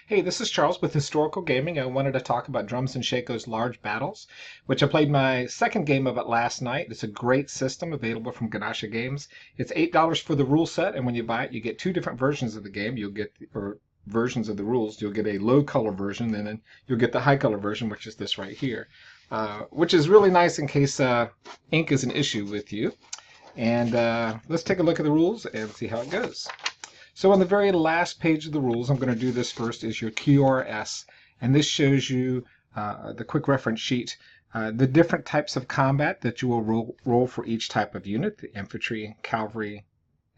Hey, this is Charles with Historical Gaming. I wanted to talk about Drums and Shakos Large Battles, which I played my second game of it last night. It's a great system available from Ganasha Games. It's $8 for the rule set, and when you buy it, you get two different versions of the game. You'll get, or versions of the rules. You'll get a low color version, and then you'll get the high color version, which is this right here, which is really nice in case ink is an issue with you. And let's take a look at the rules and see how it goes. So on the very last page of the rules, I'm going to do this first, is your QRS, and this shows you the quick reference sheet, the different types of combat that you will roll for each type of unit, the infantry, cavalry,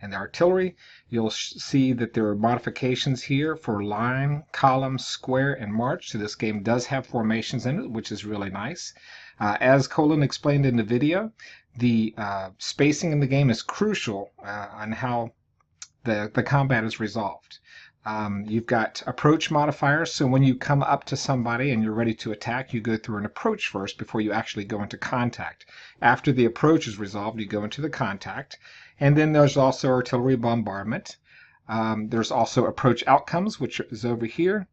and the artillery. You'll see that there are modifications here for line, column, square, and march. So this game does have formations in it, which is really nice. As Colin explained in the video, the spacing in the game is crucial on how the combat is resolved. You've got approach modifiers, so when you come up to somebody and you're ready to attack, you go through an approach first before you actually go into contact. After the approach is resolved, you go into the contact. And then there's also artillery bombardment. There's also approach outcomes, which is over here,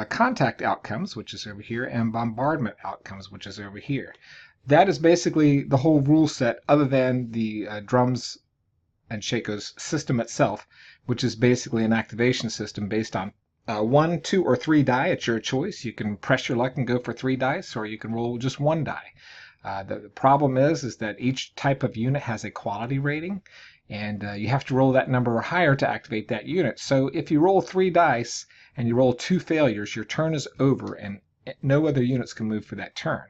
contact outcomes, which is over here, and bombardment outcomes, which is over here. That is basically the whole rule set, other than the drums and Shakos system itself, which is basically an activation system based on 1, 2, or 3 die. It's your choice. You can press your luck and go for 3 dice, or you can roll just 1 die. The problem is that each type of unit has a quality rating, and you have to roll that number or higher to activate that unit. So if you roll 3 dice and you roll 2 failures, your turn is over, and no other units can move for that turn.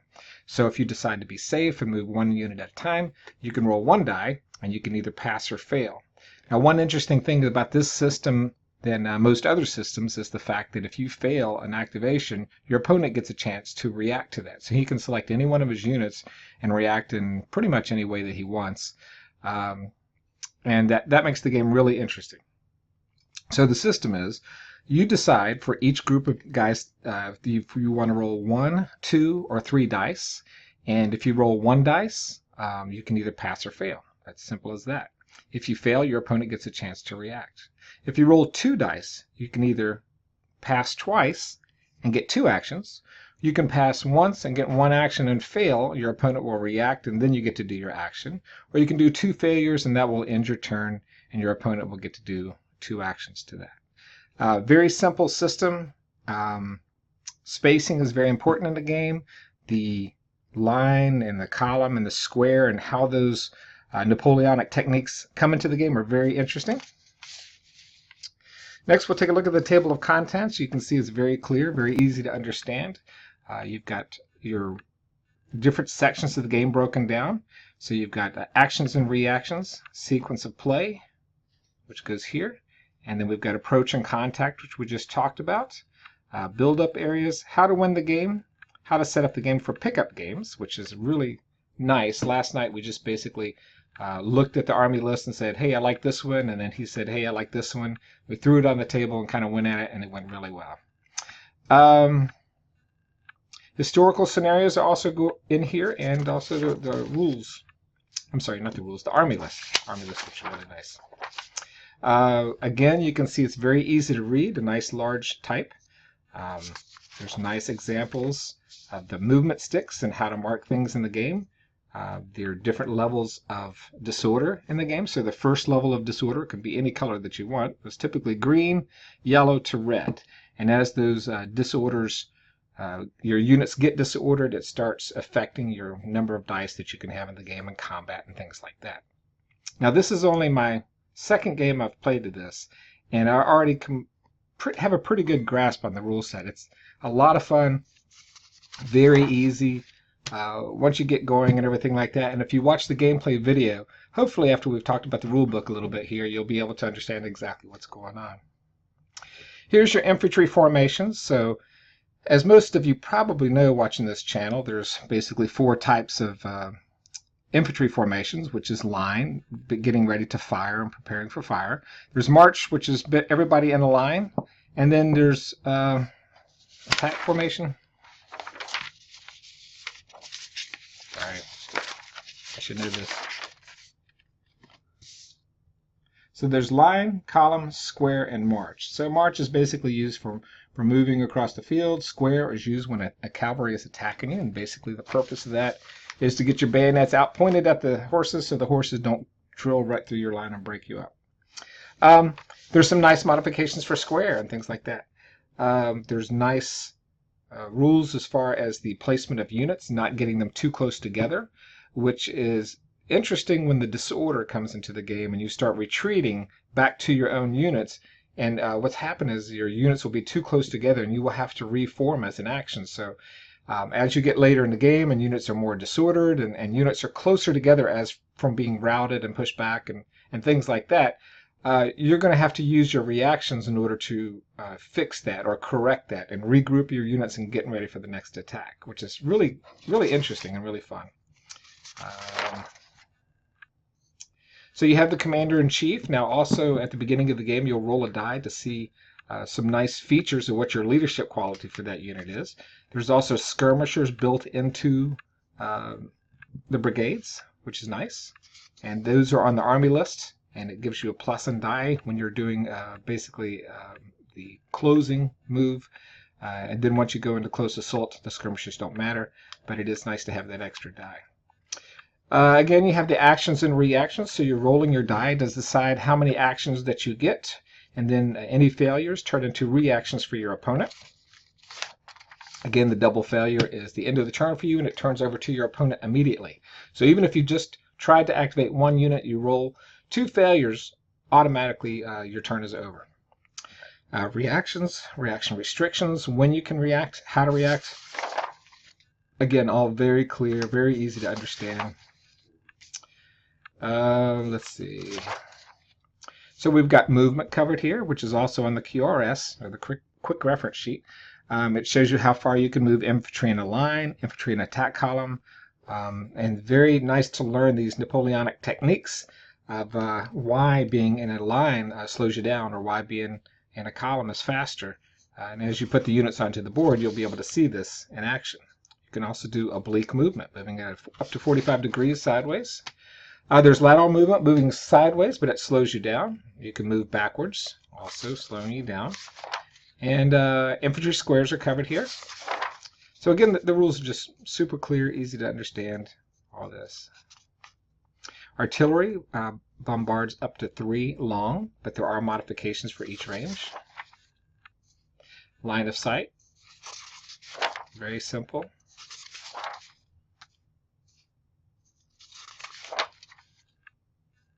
So if you decide to be safe and move 1 unit at a time, you can roll 1 die, and you can either pass or fail. Now, one interesting thing about this system than most other systems is the fact that if you fail an activation, your opponent gets a chance to react to that. So he can select any one of his units and react in pretty much any way that he wants. And that makes the game really interesting. So the system is, you decide for each group of guys if you want to roll 1, 2, or 3 dice. And if you roll 1 dice, you can either pass or fail. That's simple as that. If you fail, your opponent gets a chance to react. If you roll 2 dice, you can either pass twice and get 2 actions. You can pass once and get 1 action and fail. Your opponent will react, and then you get to do your action. Or you can do 2 failures, and that will end your turn, and your opponent will get to do 2 actions to that. Very simple system. Spacing is very important in the game. The line and the column and the square and how those Napoleonic techniques come into the game are very interesting. Next, we'll take a look at the table of contents. You can see it's very clear, very easy to understand. You've got your different sections of the game broken down. So you've got actions and reactions, sequence of play, which goes here. And then we've got approach and contact, which we just talked about. Build-up areas, how to win the game, how to set up the game for pickup games, which is really nice. Last night we just basically looked at the army list and said, hey, I like this one, and then he said, hey, I like this one. We threw it on the table and kind of went at it, and it went really well. Historical scenarios are also go in here, and also the rules. I'm sorry, not the rules, the army list. Army list, which is really nice. Again, you can see it's very easy to read, a nice large type. There's nice examples of the movement sticks and how to mark things in the game. There are different levels of disorder in the game. So the first level of disorder can be any color that you want. It's typically green, yellow to red. And as those disorders, your units get disordered, it starts affecting your number of dice that you can have in the game and combat and things like that. Now, this is only my second game I've played of this, and I already have a pretty good grasp on the rule set. It's a lot of fun, very easy. Once you get going and everything like that, and if you watch the gameplay video, hopefully after we've talked about the rule book a little bit here, you'll be able to understand exactly what's going on. Here's your infantry formations. So as most of you probably know watching this channel, there's basically 4 types of infantry formations, which is line, getting ready to fire and preparing for fire. There's march, which is everybody in a line, and then there's attack formation. I should know this. So there's line, column, square, and march. So march is basically used for moving across the field. Square is used when a cavalry is attacking you, and basically the purpose of that is to get your bayonets out pointed at the horses so the horses don't drill right through your line and break you up. There's some nice modifications for square and things like that. There's nice rules as far as the placement of units, not getting them too close together, which is interesting when the disorder comes into the game and you start retreating back to your own units. And what's happened is your units will be too close together and you will have to reform as an action. So as you get later in the game and units are more disordered and units are closer together as from being routed and pushed back and things like that, you're going to have to use your reactions in order to fix that or correct that and regroup your units and get ready for the next attack, which is really, really interesting and really fun. So you have the commander-in-chief. Now also at the beginning of the game you'll roll a die to see some nice features of what your leadership quality for that unit is. There's also skirmishers built into the brigades, which is nice. And those are on the army list. And it gives you a plus and die when you're doing basically the closing move. And then once you go into close assault, the skirmishers don't matter, but it is nice to have that extra die. Again, you have the actions and reactions, so you're rolling your die does decide how many actions that you get, and then any failures turn into reactions for your opponent. Again, the double failure is the end of the turn for you, and it turns over to your opponent immediately. So even if you just tried to activate one unit, you roll 2 failures, automatically your turn is over. Reactions, reaction restrictions, when you can react, how to react. Again, all very clear, very easy to understand. Let's see. So we've got movement covered here, which is also on the QRS, or the quick reference sheet. It shows you how far you can move infantry in a line, infantry in an attack column, and very nice to learn these Napoleonic techniques of why being in a line slows you down, or why being in a column is faster. And as you put the units onto the board, you'll be able to see this in action. You can also do oblique movement, moving at up to 45 degrees sideways. There's lateral movement, moving sideways, but it slows you down. You can move backwards, also slowing you down. And infantry squares are covered here. So again, the rules are just super clear, easy to understand, all this. Artillery bombards up to 3 long, but there are modifications for each range. Line of sight, very simple.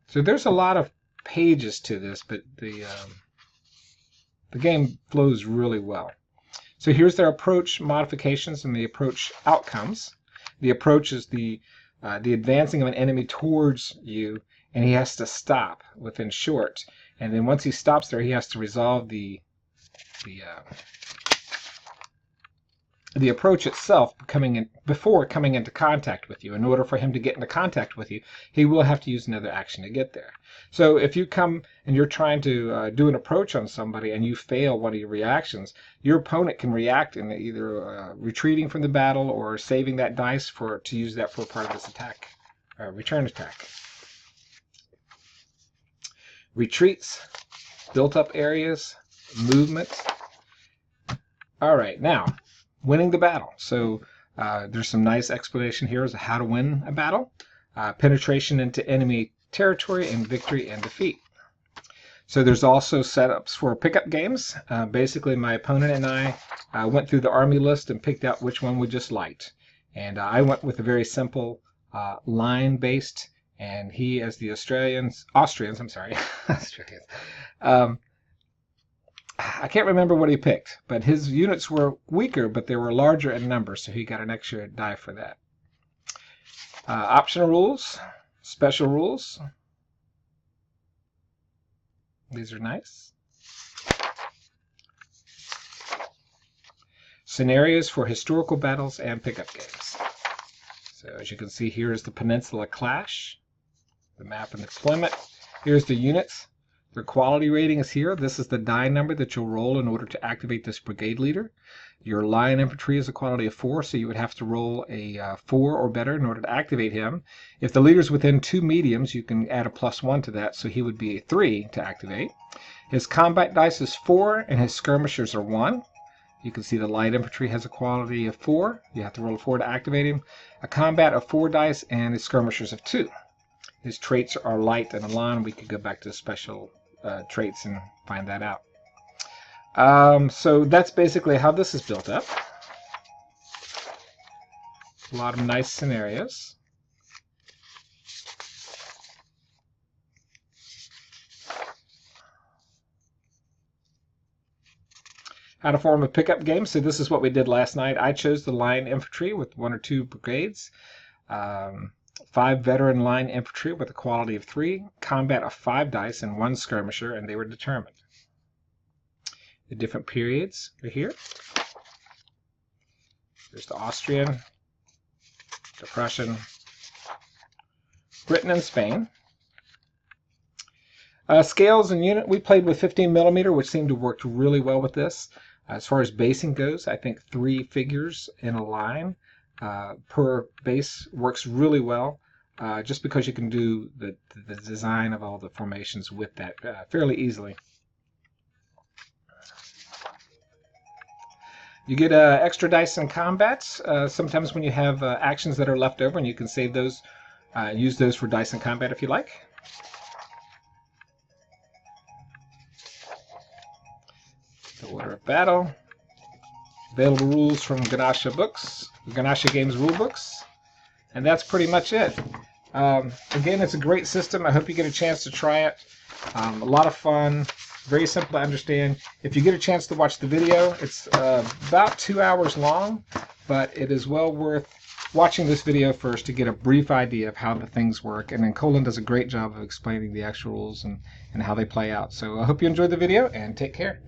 So there's a lot of pages to this, but the game flows really well. So here's their approach modifications and the approach outcomes. The approach is the advancing of an enemy towards you, and he has to stop within short. And then once he stops there, he has to resolve the approach itself before coming into contact with you. In order for him to get into contact with you, he will have to use another action to get there. So if you come and you're trying to do an approach on somebody and you fail one of your reactions, your opponent can react in either retreating from the battle or saving that dice to use that for part of his attack, return attack. Retreats, built up areas, movement. All right, now winning the battle. So there's some nice explanation here as to how to win a battle. Penetration into enemy territory and victory and defeat. So there's also setups for pickup games. Basically, my opponent and I went through the army list and picked out which one we just liked. And I went with a very simple line-based, and he, as the Austrians, I'm sorry, Australians. I can't remember what he picked, but his units were weaker, but they were larger in number, so he got an extra die for that. Optional rules, special rules. These are nice. Scenarios for historical battles and pickup games. So as you can see, here is the Peninsula Clash, the map and deployment. Here's the units. Their quality rating is here. This is the die number that you'll roll in order to activate this brigade leader. Your line infantry is a quality of 4, so you would have to roll a 4 or better in order to activate him. If the leader's within 2 mediums, you can add a +1 to that, so he would be a 3 to activate. His combat dice is 4, and his skirmishers are 1. You can see the light infantry has a quality of 4. You have to roll a 4 to activate him. A combat of 4 dice, and his skirmishers of 2. His traits are light and Elan. We could go back to special traits and find that out. So that's basically how this is built up. A lot of nice scenarios. How to form a pickup game. So this is what we did last night. I chose the line infantry with 1 or 2 brigades. 5 veteran line infantry with a quality of 3, combat of 5 dice, and 1 skirmisher, and they were determined. The different periods are here. There's the Austrian, the Prussian, Britain, and Spain. Scales and unit, we played with 15mm, which seemed to work really well with this. As far as basing goes, I think 3 figures in a line per base works really well, just because you can do the design of all the formations with that fairly easily. You get extra dice in combats, sometimes when you have actions that are left over, and you can save those, use those for dice in combat if you like. The order of battle. Available rules from Ganasha books, Ganasha Games rulebooks, and that's pretty much it. Again, it's a great system. I hope you get a chance to try it. A lot of fun, very simple to understand. If you get a chance to watch the video, it's about 2 hours long, but it is well worth watching this video first to get a brief idea of how the things work, and then Colin does a great job of explaining the actual rules and how they play out. So I hope you enjoyed the video, and take care.